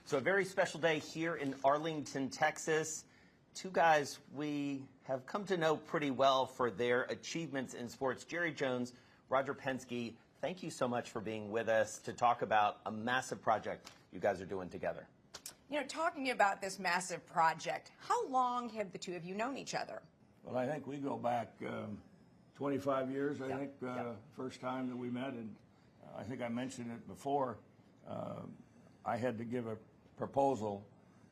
So a very special day here in Arlington, Texas. Two guys we have come to know pretty well for their achievements in sports. Jerry Jones, Roger Penske, thank you so much for being with us to talk about a massive project you guys are doing together. You know, talking about this massive project, how long have the two of you known each other? Well, I think we go back 25 years, I think, first time that we met. And I think I mentioned it before. I had to give a proposal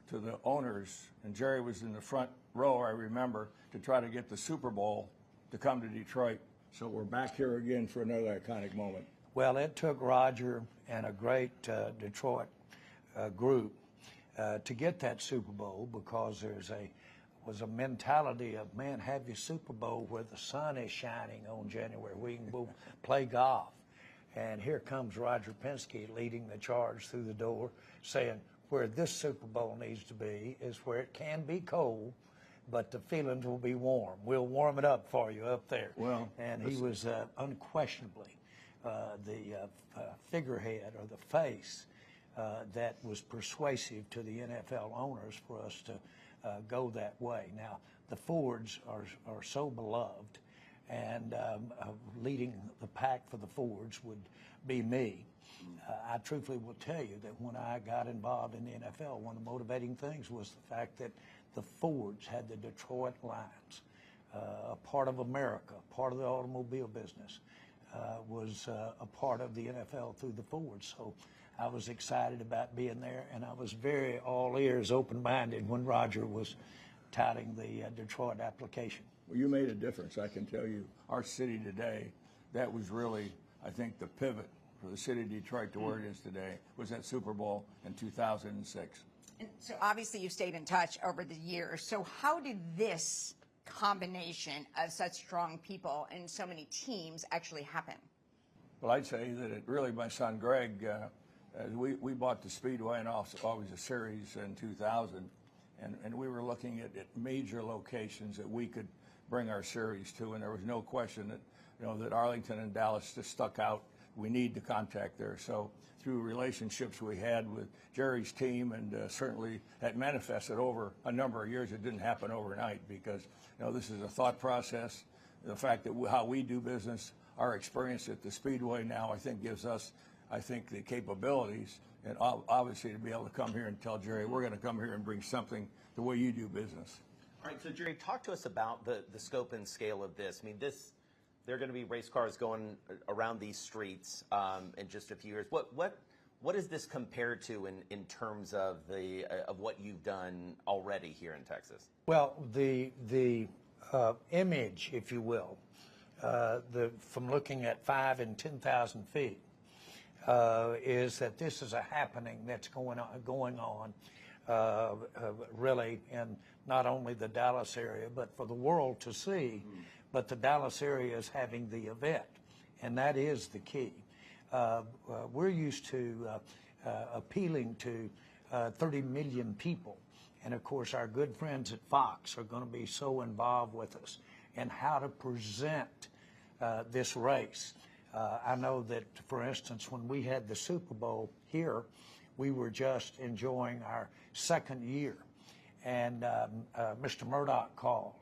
to the owners, and Jerry was in the front row, I remember, to try to get the Super Bowl to come to Detroit. So we're back here again for another iconic moment. Well, it took Roger and a great Detroit group to get that Super Bowl, because was a mentality of, man, have your Super Bowl where the sun is shining on January. We can go play golf. And here comes Roger Penske leading the charge through the door, saying where this Super Bowl needs to be is where it can be cold, but the feelings will be warm. We'll warm it up for you up there. Well, and he was unquestionably the figurehead or the face that was persuasive to the NFL owners for us to go that way. Now, the Fords are so beloved, and leading the pack for the Fords would be me. I truthfully will tell you that when I got involved in the NFL, one of the motivating things was the fact that the Fords had the Detroit Lions, a part of America, part of the automobile business, was a part of the NFL through the Fords. So I was excited about being there, and I was very all ears, open-minded when Roger was touting the Detroit application. Well, you made a difference, I can tell you. Our city today, that was really, I think, the pivot for the city of Detroit to where it is today, was that Super Bowl in 2006. And so obviously you've stayed in touch over the years. So how did this combination of such strong people and so many teams actually happen? Well, I'd say that it really, my son Greg, we bought the Speedway and always a series in 2000, and we were looking at major locations that we could bring our series to, and there was no question that, that Arlington and Dallas just stuck out. We need the contact there. So through relationships we had with Jerry's team, and certainly that manifested over a number of years. It didn't happen overnight, because this is a thought process. The fact that how we do business, our experience at the Speedway now, I think gives us, the capabilities, and obviously to be able to come here and tell Jerry, we're going to come here and bring something the way you do business. All right, so Jerry, talk to us about the scope and scale of this. I mean, there are going to be race cars going around these streets in just a few years. What is this compared to in terms of of what you've done already here in Texas? Well, the image, if you will, from looking at 5,000 and 10,000 feet, is that this is a happening that's going on really in not only the Dallas area, but for the world to see. But the Dallas area is having the event, and that is the key. We're used to appealing to 30 million people, and of course our good friends at Fox are going to be so involved with us in how to present this race. I know that, for instance, when we had the Super Bowl here, we were just enjoying our second year, and Mr. Murdoch called,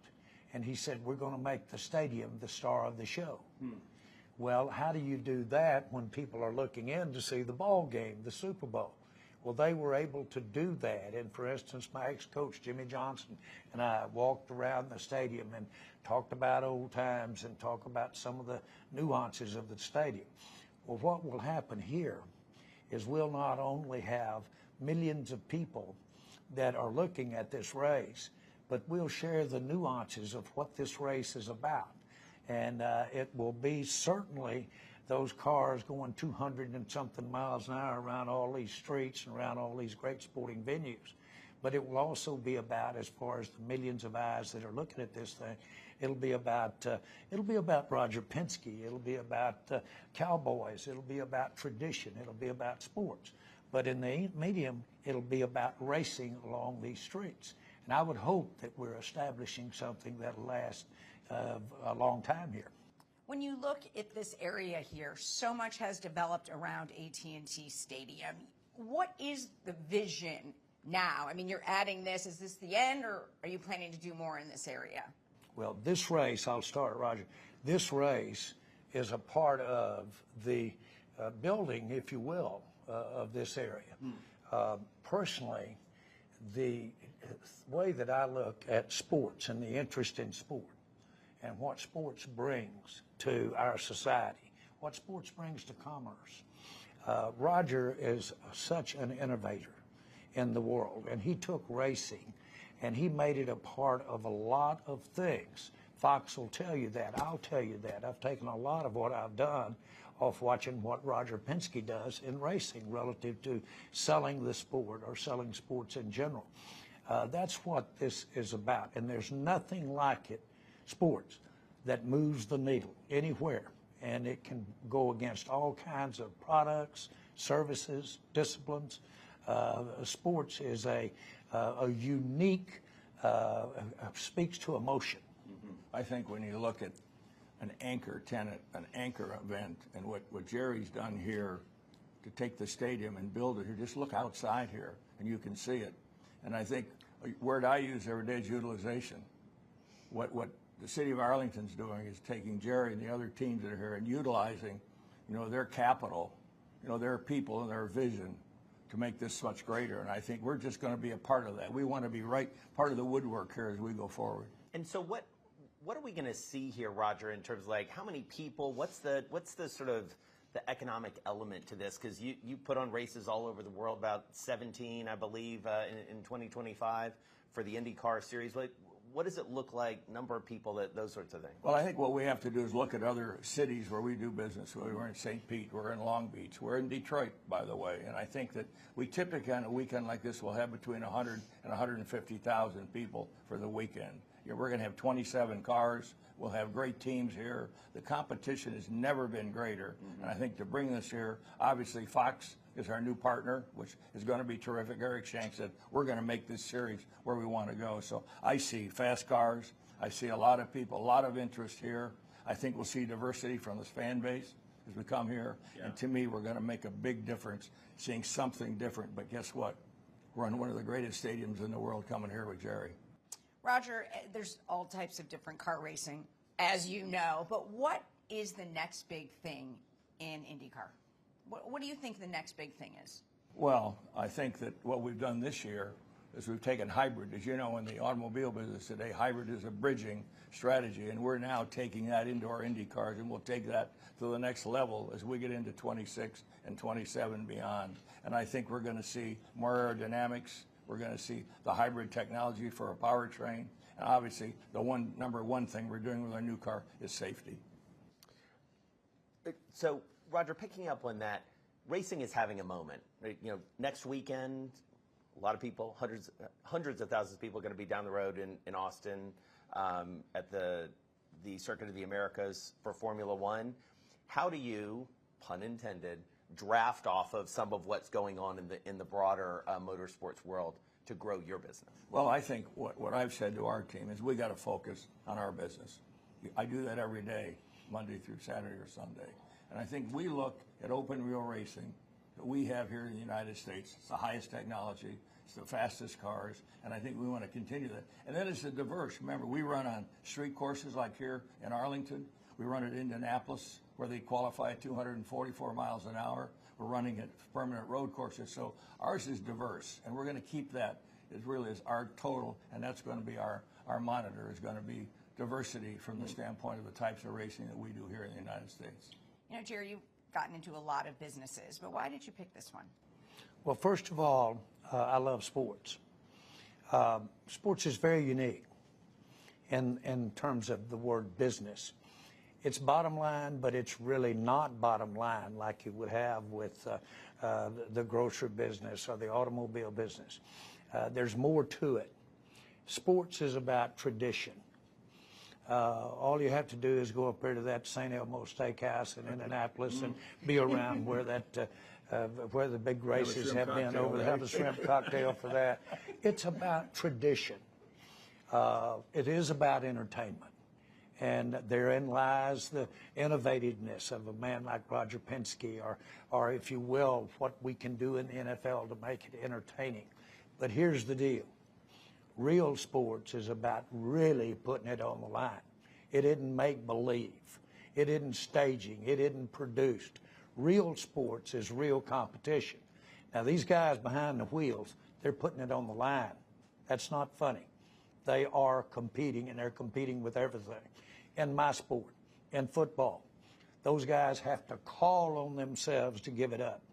and he said, we're going to make the stadium the star of the show. Well, how do you do that when people are looking in to see the ball game, the Super Bowl? Well, they were able to do that. And for instance, my ex-coach, Jimmy Johnson, and I walked around the stadium and talked about old times and talked about some of the nuances of the stadium. Well, what will happen here is we'll not only have millions of people that are looking at this race, but we'll share the nuances of what this race is about. And it will be certainly those cars going 200 and something miles an hour around all these streets and around all these great sporting venues. But it will also be about, as far as the millions of eyes that are looking at this thing, it'll be about Roger Penske. It'll be about Cowboys. It'll be about tradition. It'll be about sports. But in the medium, it'll be about racing along these streets. And I would hope that we're establishing something that'll last a long time here. When you look at this area here, so much has developed around AT&T Stadium. What is the vision now? I mean, you're adding this. Is this the end, or are you planning to do more in this area? Well, this race, I'll start, Roger. This race is a part of the building, if you will, of this area. Personally, the way that I look at sports and the interest in sport and what sports brings to our society, what sports brings to commerce. Roger is such an innovator in the world, and he took racing and he made it a part of a lot of things. Fox will tell you that. I'll tell you that. I've taken a lot of what I've done off watching what Roger Penske does in racing relative to selling the sport or selling sports in general. That's what this is about, and there's nothing like it, sports, that moves the needle anywhere, and it can go against all kinds of products, services, disciplines. Sports is a unique, speaks to emotion. I think when you look at an anchor tenant, an anchor event, and what Jerry's done here to take the stadium and build it here, just look outside here and you can see it. And I think a word I use every day is utilization. What the city of Arlington's doing is taking Jerry and the other teams that are here and utilizing, their capital, their people and their vision to make this much greater. And I think we're just going to be a part of that. We want to be part of the woodwork here as we go forward. And so what are we going to see here, Roger, in terms of like how many people, what's the sort of the economic element to this? Because you put on races all over the world, about 17, I believe, in 2025 for the IndyCar series. What does it look like, number of people, those sorts of things? Well, I think what we have to do is look at other cities where we do business. We're in St. Pete, we're in Long Beach, we're in Detroit, by the way. And I think that we typically on a weekend like this will have between 100 and 150,000 people for the weekend. We're going to have 27 cars. We'll have great teams here. The competition has never been greater. And I think to bring this here, obviously Fox is our new partner, which is going to be terrific. Eric Shank said, we're going to make this series where we want to go. So I see fast cars. I see a lot of people, a lot of interest here. I think we'll see diversity from this fan base as we come here. Yeah. And to me, we're going to make a big difference, seeing something different. But guess what? We're in one of the greatest stadiums in the world coming here with Jerry. Roger, there's all types of different car racing, as you know, but what is the next big thing in IndyCar? What do you think the next big thing is? Well, I think that what we've done this year is we've taken hybrid. As you know, in the automobile business today, hybrid is a bridging strategy, and we're now taking that into our Indy cars, and we'll take that to the next level as we get into 26 and 27 beyond. And I think we're going to see more aerodynamics. We're going to see the hybrid technology for a powertrain. And obviously, the number one thing we're doing with our new car is safety. So, Roger, picking up on that, racing is having a moment. Next weekend, a lot of people, hundreds of thousands of people are going to be down the road in Austin at the Circuit of the Americas for Formula One. How do you, pun intended, draft off of some of what's going on in the broader motorsports world to grow your business? Well, I think what I've said to our team is we got to focus on our business. I do that every day, Monday through Saturday or Sunday. And I think we look at open wheel racing that we have here in the United States. It's the highest technology. It's the fastest cars. And I think we want to continue that. And then it's the diverse. Remember, we run on street courses like here in Arlington. We run at Indianapolis, where they qualify at 244 miles an hour. We're running at permanent road courses. So ours is diverse. And we're going to keep that. It really is our total. And that's going to be our monitor, is going to be diversity from the standpoint of the types of racing that we do here in the United States. Jerry, you've gotten into a lot of businesses, but why did you pick this one? Well, first of all, I love sports. Sports is very unique in terms of the word business. It's bottom line, but it's really not bottom line like you would have with the grocery business or the automobile business. There's more to it. Sports is about tradition. All you have to do is go up here to that St. Elmo Steakhouse in Indianapolis and be around where where the big races have been over there. Have a shrimp cocktail for that. It's about tradition. It is about entertainment. And therein lies the innovativeness of a man like Roger Penske, or if you will, what we can do in the NFL to make it entertaining. But here's the deal. Real sports is about really putting it on the line. It isn't make-believe. It isn't staging. It isn't produced. Real sports is real competition. Now, these guys behind the wheels, they're putting it on the line. That's not funny. They are competing, and they're competing with everything. In my sport, in football, those guys have to call on themselves to give it up.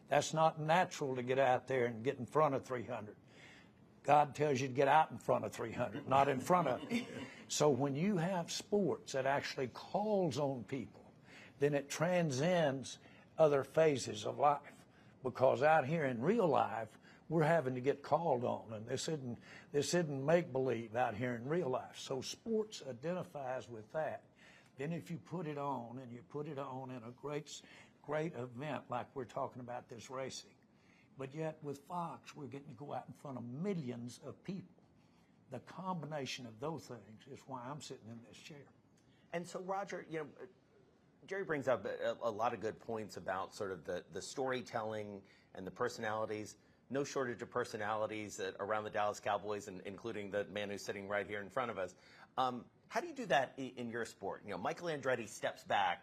That's not natural to get out there and get in front of 300. God tells you to get out in front of 300, not in front of it. So when you have sports that actually calls on people, then it transcends other phases of life. Because out here in real life, we're having to get called on, and this isn't make-believe out here in real life. So sports identifies with that. Then if you put it on, and you put it on in a great event like we're talking about this racing, but yet with Fox, we're getting to go out in front of millions of people. The combination of those things is why I'm sitting in this chair. And so, Roger, Jerry brings up a lot of good points about sort of the storytelling and the personalities. No shortage of personalities around the Dallas Cowboys, and including the man who's sitting right here in front of us. How do you do that in your sport? Michael Andretti steps back,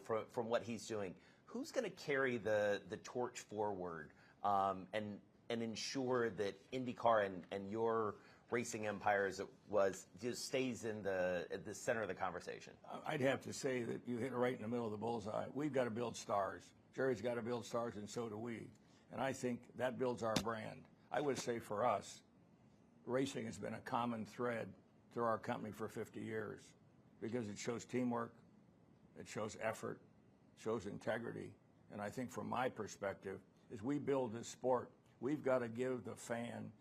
from what he's doing. Who's going to carry the torch forward and ensure that IndyCar and your racing empire, as it was, just stays in the center of the conversation? I'd have to say that you hit it right in the middle of the bullseye. We've got to build stars. Jerry's got to build stars, and so do we. And I think that builds our brand. I would say for us, racing has been a common thread through our company for 50 years because it shows teamwork, it shows effort, it shows integrity. And I think from my perspective, as we build this sport, we've got to give the fan,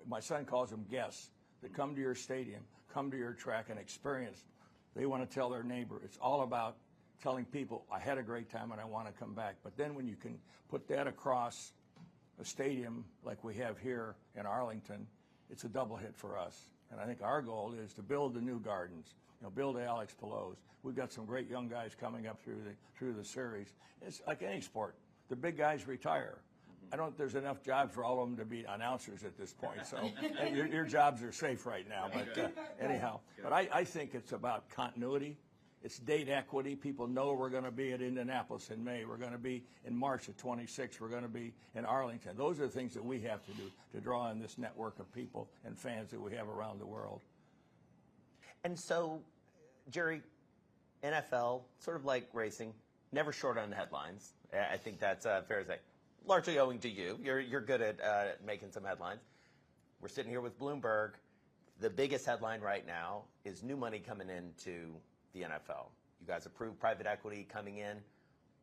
my son calls them guests, that come to your stadium, come to your track and experience. They want to tell their neighbor. It's all about telling people, I had a great time and I want to come back. But then when you can put that across a stadium like we have here in Arlington, it's a double hit for us. And I think our goal is to build the new gardens, build Alex Pelos. We've got some great young guys coming up through the series. It's like any sport. The big guys retire. I don't think there's enough jobs for all of them to be announcers at this point. So your jobs are safe right now. But anyhow, but I think it's about continuity. It's date equity. People know we're going to be at Indianapolis in May. We're going to be in March of 26. We're going to be in Arlington. Those are the things that we have to do to draw in this network of people and fans that we have around the world. And so, Jerry, NFL, sort of like racing, never short on headlines. I think that's fair to say. Largely owing to you. You're good at making some headlines. We're sitting here with Bloomberg. The biggest headline right now is new money coming into the NFL. You guys approved private equity coming in.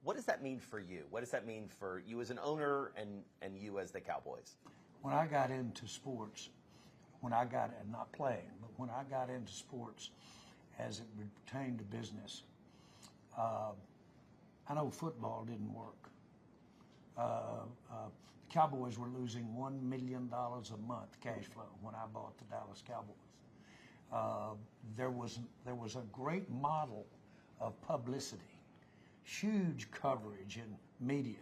What does that mean for you? What does that mean for you as an owner and you as the Cowboys? When I got into sports, not playing, but when I got into sports as it pertained to business, I know football didn't work. The Cowboys were losing $1 million a month cash flow when I bought the Dallas Cowboys. There was a great model of publicity, huge coverage in media,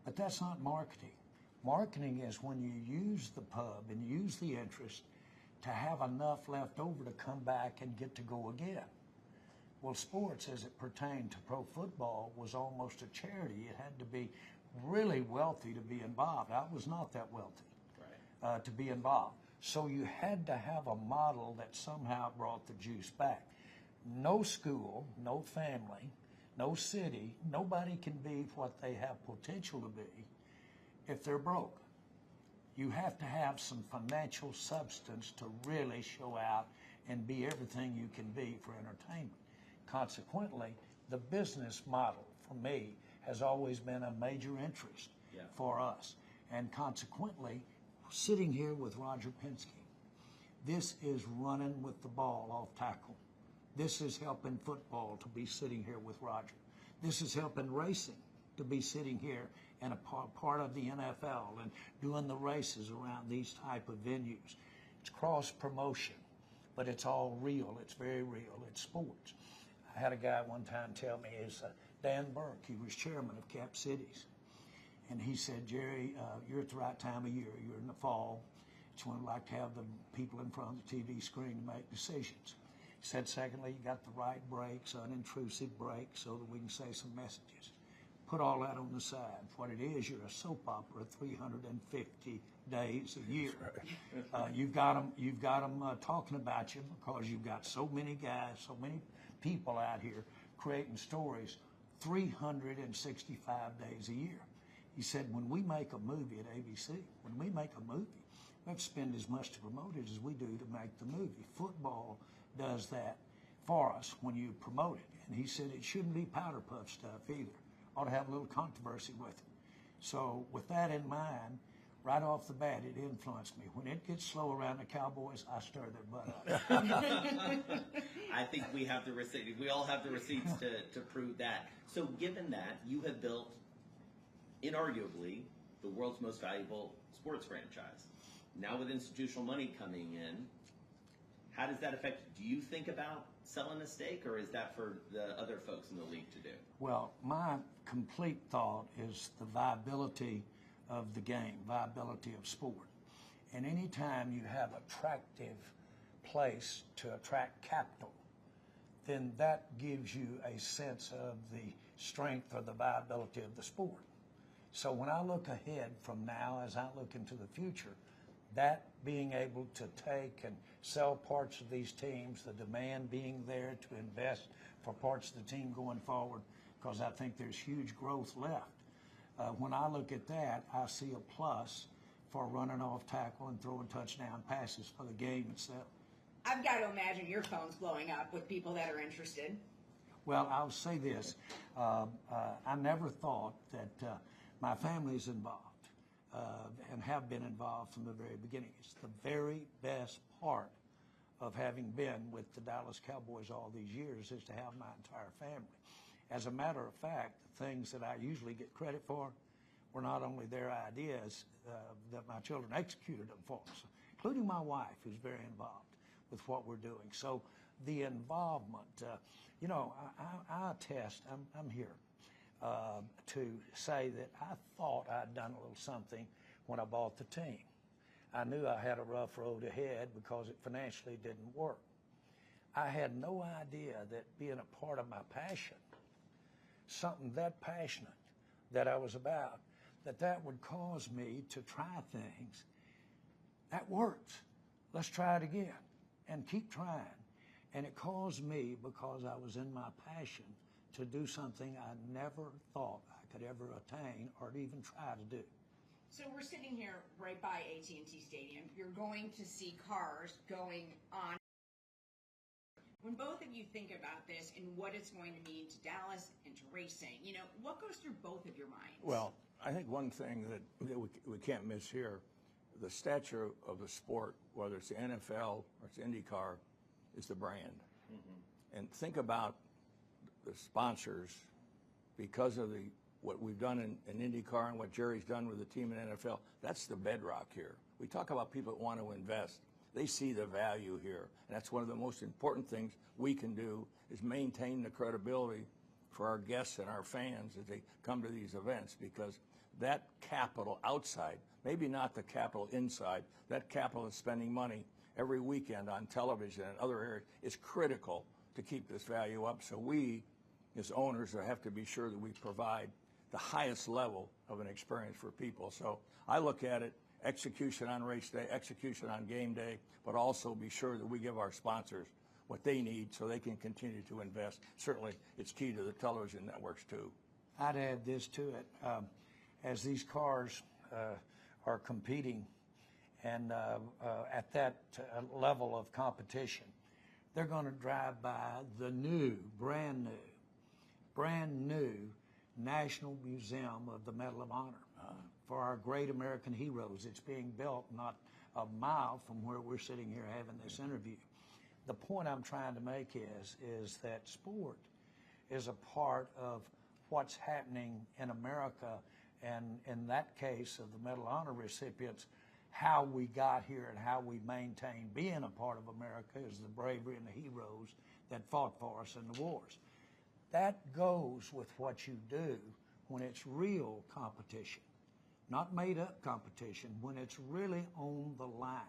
but that's not marketing. Marketing is when you use the pub and use the interest to have enough left over to come back and get to go again. Well, sports, as it pertained to pro football, was almost a charity. It had to be really wealthy to be involved. I was not that wealthy to be involved. So you had to have a model that somehow brought the juice back. No school, no family, no city, nobody can be what they have potential to be if they're broke. You have to have some financial substance to really show out and be everything you can be for entertainment. Consequently, the business model for me has always been a major interest for us. And consequently, sitting here with Roger Penske, this is running with the ball off tackle. This is helping football to be sitting here with Roger. This is helping racing to be sitting here and a part of the NFL and doing the races around these type of venues. It's cross promotion. but it's all real. It's very real. It's sports. I had a guy one time tell me, Dan Burke, he was chairman of Cap Cities. And he said, Jerry, you're at the right time of year. You're in the fall. It's when we like to have the people in front of the TV screen to make decisions. He said, secondly, you got the right brakes, unintrusive brakes, so that we can say some messages. Put all that on the side. What it is, you're a soap opera 350 days a year. You've got them talking about you because you've got so many guys, so many people out here creating stories 365 days a year. He said, when we make a movie at ABC, when we make a movie, we have to spend as much to promote it as we do to make the movie. Football does that for us when you promote it. And he said it shouldn't be powder puff stuff either. Ought to have a little controversy with it. So with that in mind, right off the bat, it influenced me. When it gets slow around the Cowboys, I stir their butt up. I think we have the receipts. We all have the receipts to prove that. So given that, you have built, inarguably, the world's most valuable sports franchise. Now with institutional money coming in, how does that affect you? Do you think about selling a stake, or is that for the other folks in the league to do? Well, my complete thought is the viability of the game, viability of sport. And anytime you have an attractive place to attract capital, then that gives you a sense of the strength or the viability of the sport. So when I look ahead from now, as I look into the future, that being able to take and sell parts of these teams, the demand being there to invest for parts of the team going forward, because I think there's huge growth left. When I look at that, I see a plus for running off tackle and throwing touchdown passes for the game itself. I've got to imagine your phone's blowing up with people that are interested. Well, I'll say this. I never thought that my family's involved and have been involved from the very beginning. It's the very best part of having been with the Dallas Cowboys all these years is to have my entire family. As a matter of fact, the things that I usually get credit for were not only their ideas, that my children executed them for us, including my wife, who's very involved with what we're doing. So the involvement, I attest, I'm here to say that I thought I'd done a little something when I bought the team. I knew I had a rough road ahead because it financially didn't work. I had no idea that being a part of my passion, something that passionate that I was about, that would cause me to try things. That worked. Let's try it again and keep trying. And it caused me, because I was in my passion, to do something I never thought I could ever attain or even try to do. So we're sitting here right by AT&T Stadium. You're going to see cars going on. When both of you think about this and what it's going to mean to Dallas and to racing, what goes through both of your minds? Well, I think one thing that we can't miss here, the stature of the sport, whether it's the NFL or it's IndyCar, is the brand. Mm-hmm. And think about the sponsors, because of what we've done in IndyCar and what Jerry's done with the team in NFL. That's the bedrock here. We talk about people that want to invest. They see the value here, and that's one of the most important things we can do, is maintain the credibility for our guests and our fans as they come to these events, because that capital outside, maybe not the capital inside, that capital is spending money every weekend on television and other areas, is critical to keep this value up. So we, as owners, have to be sure that we provide the highest level of an experience for people. So I look at it, execution on race day, execution on game day, but also be sure that we give our sponsors what they need so they can continue to invest. Certainly, it's key to the television networks, too. I'd add this to it. As these cars are competing and at that level of competition, they're going to drive by the brand new National Museum of the Medal of Honor for our great American heroes. It's being built not a mile from where we're sitting here having this interview. The point I'm trying to make is that sport is a part of what's happening in America, and in that case of the Medal of Honor recipients, how we got here and how we maintain being a part of America is the bravery and the heroes that fought for us in the wars. That goes with what you do when it's real competition, not made up competition, when it's really on the line.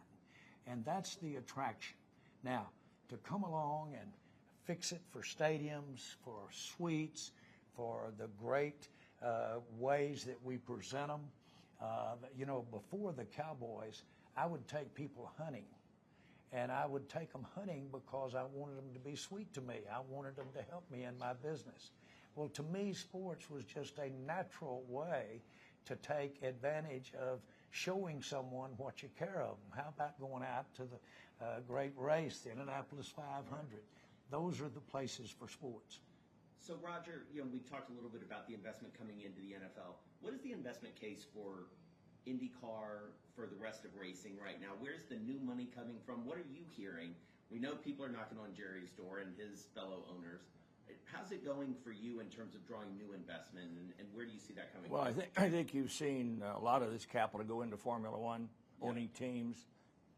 And that's the attraction. Now, to come along and fix it for stadiums, for suites, for the great ways that we present them. You know, before the Cowboys, I would take people hunting. And I would take them hunting because I wanted them to be sweet to me. I wanted them to help me in my business. Well, to me, sports was just a natural way to take advantage of showing someone what you care of them. How about going out to the great race, the Indianapolis 500? Those are the places for sports. So, Roger, we talked a little bit about the investment coming into the NFL. What is the investment case for IndyCar, for the rest of racing right now? Where's the new money coming from? What are you hearing? We know people are knocking on Jerry's door and his fellow owners. How's it going for you in terms of drawing new investment, and where do you see that coming Well, from? I think you've seen a lot of this capital go into Formula One, owning teams.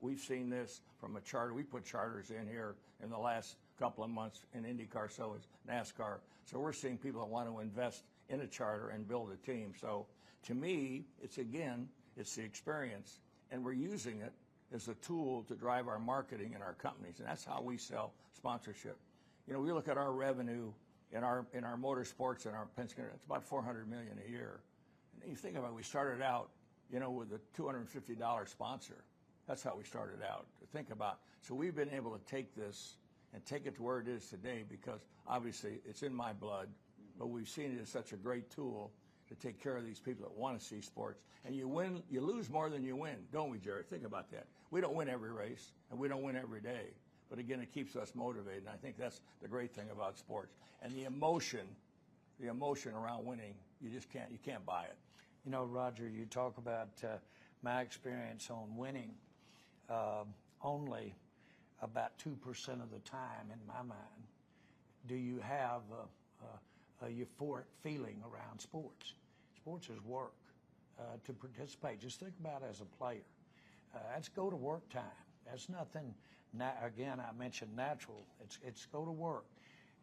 We've seen this from a charter. We put charters in here in the last couple of months in IndyCar, so is NASCAR. So we're seeing people that want to invest in a charter and build a team. So to me, it's the experience, and we're using it as a tool to drive our marketing and our companies, and that's how we sell sponsorship. We look at our revenue in our motorsports and our Penske, it's about $400 million a year. And you think about it, we started out, with a $250 sponsor. That's how we started out. To think about. So we've been able to take this and take it to where it is today because obviously it's in my blood, but we've seen it as such a great tool to take care of these people that want to see sports. And you lose more than you win, don't we, Jerry? Think about that. We don't win every race, and we don't win every day. But again, it keeps us motivated, and I think that's the great thing about sports. And the emotion around winning, you can't buy it. Roger, you talk about my experience on winning. Only about 2% of the time, in my mind, do you have a euphoric feeling around sports. Sports is work. To participate, just think about it as a player. That's go to work time. That's nothing. Again, I mentioned natural. It's go to work.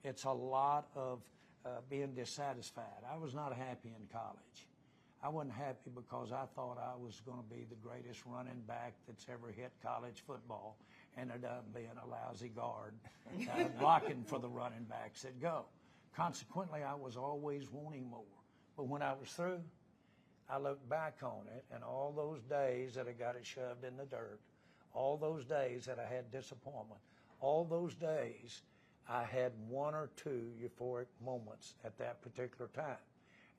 It's a lot of being dissatisfied. I was not happy in college. I wasn't happy because I thought I was going to be the greatest running back that's ever hit college football. Ended up being a lousy guard, blocking for the running backs that go. Consequently, I was always wanting more. But when I was through, I looked back on it, and all those days that I got it shoved in the dirt, all those days that I had disappointment, all those days I had one or two euphoric moments at that particular time.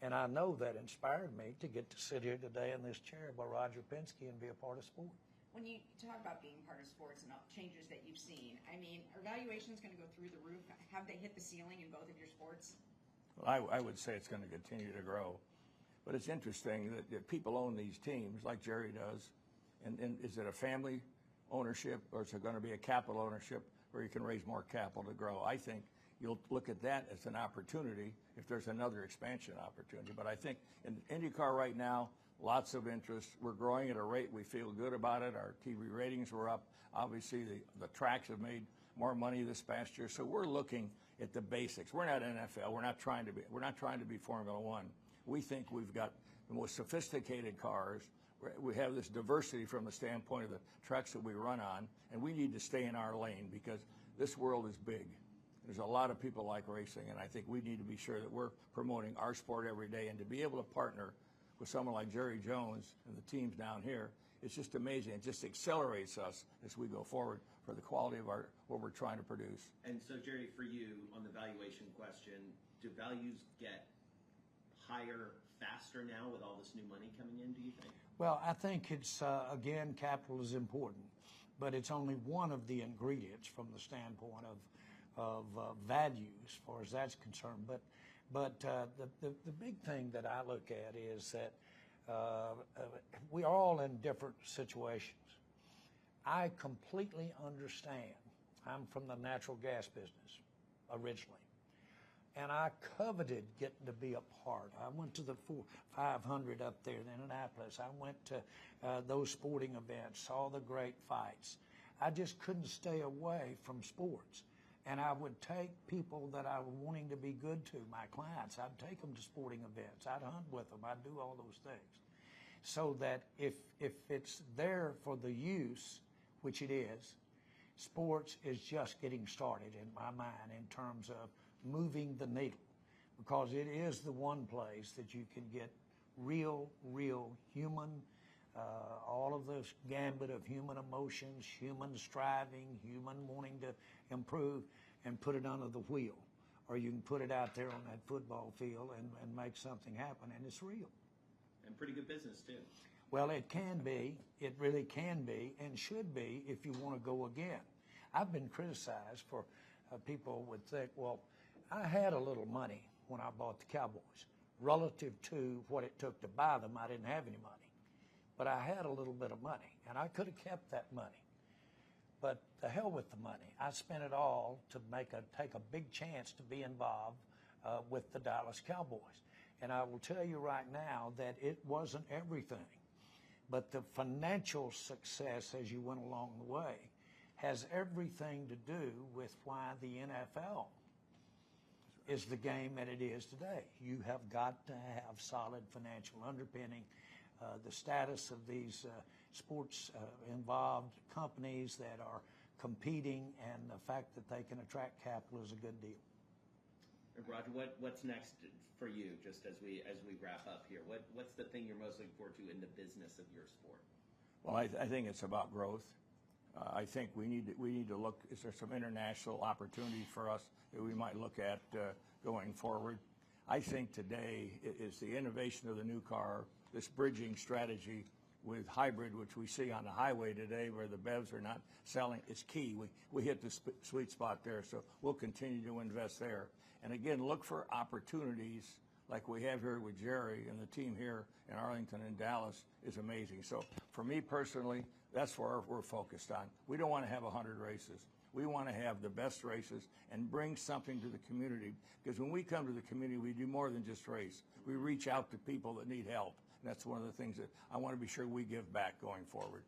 And I know that inspired me to get to sit here today in this chair by Roger Penske and be a part of sport. When you talk about being part of sports and all the changes that you've seen, are valuations going to go through the roof? Have they hit the ceiling in both of your sports? Well, I would say it's going to continue to grow. But it's interesting that people own these teams like Jerry does. And is it a family ownership, or is it going to be a capital ownership where you can raise more capital to grow? I think you'll look at that as an opportunity if there's another expansion opportunity. But I think in IndyCar right now, lots of interest. We're growing at a rate we feel good about it. Our TV ratings were up. Obviously, the tracks have made more money this past year. So we're looking at the basics. We're not NFL. We're not trying to be Formula One. We think we've got the most sophisticated cars. We have this diversity from the standpoint of the tracks that we run on, and we need to stay in our lane because this world is big. There's a lot of people like racing, and I think we need to be sure that we're promoting our sport every day. And to be able to partner with someone like Jerry Jones and the teams down here, it's just amazing. It just accelerates us as we go forward for the quality of what we're trying to produce. And so, Jerry, for you, on the valuation question, do values get higher faster now with all this new money coming in, do you think? Well, I think it's, again, capital is important, but it's only one of the ingredients from the standpoint of value as far as that's concerned. But the big thing that I look at is that we are all in different situations. I completely understand. I'm from the natural gas business originally. And I coveted getting to be a part. I went to the 500 up there in Indianapolis. I went to those sporting events, saw the great fights. I just couldn't stay away from sports. And I would take people that I was wanting to be good to, my clients. I'd take them to sporting events. I'd hunt with them. I'd do all those things. So that if it's there for the use, which it is, sports is just getting started in my mind in terms of moving the needle, because it is the one place that you can get real human, all of this gambit of human emotions, human striving, human wanting to improve, and put it under the wheel. Or you can put it out there on that football field and make something happen, and it's real. And pretty good business, too. Well, it can be. It really can be and should be if you want to go again. I've been criticized for people would think, well, I had a little money when I bought the Cowboys. Relative to what it took to buy them, I didn't have any money. But I had a little bit of money, and I could have kept that money. But the hell with the money. I spent it all to take a big chance to be involved with the Dallas Cowboys. And I will tell you right now that it wasn't everything. But the financial success as you went along the way has everything to do with why the NFL is the game that it is today. You have got to have solid financial underpinning. The status of these sports-involved companies that are competing, and the fact that they can attract capital is a good deal. Roger, what's next for you? Just as we wrap up here, what's the thing you're most looking forward to in the business of your sport? Well, I think it's about growth. I think we need to look. Is there some international opportunities for us that we might look at going forward? I think today is the innovation of the new car, this bridging strategy with hybrid, which we see on the highway today, where the BEVs are not selling. It's key. We hit the sweet spot there, so we'll continue to invest there. And again, look for opportunities like we have here with Jerry and the team here in Arlington and Dallas is amazing. So for me personally, that's where we're focused on. We don't want to have 100 races. We want to have the best races and bring something to the community. Because when we come to the community, we do more than just race. We reach out to people that need help. And that's one of the things that I want to be sure we give back going forward.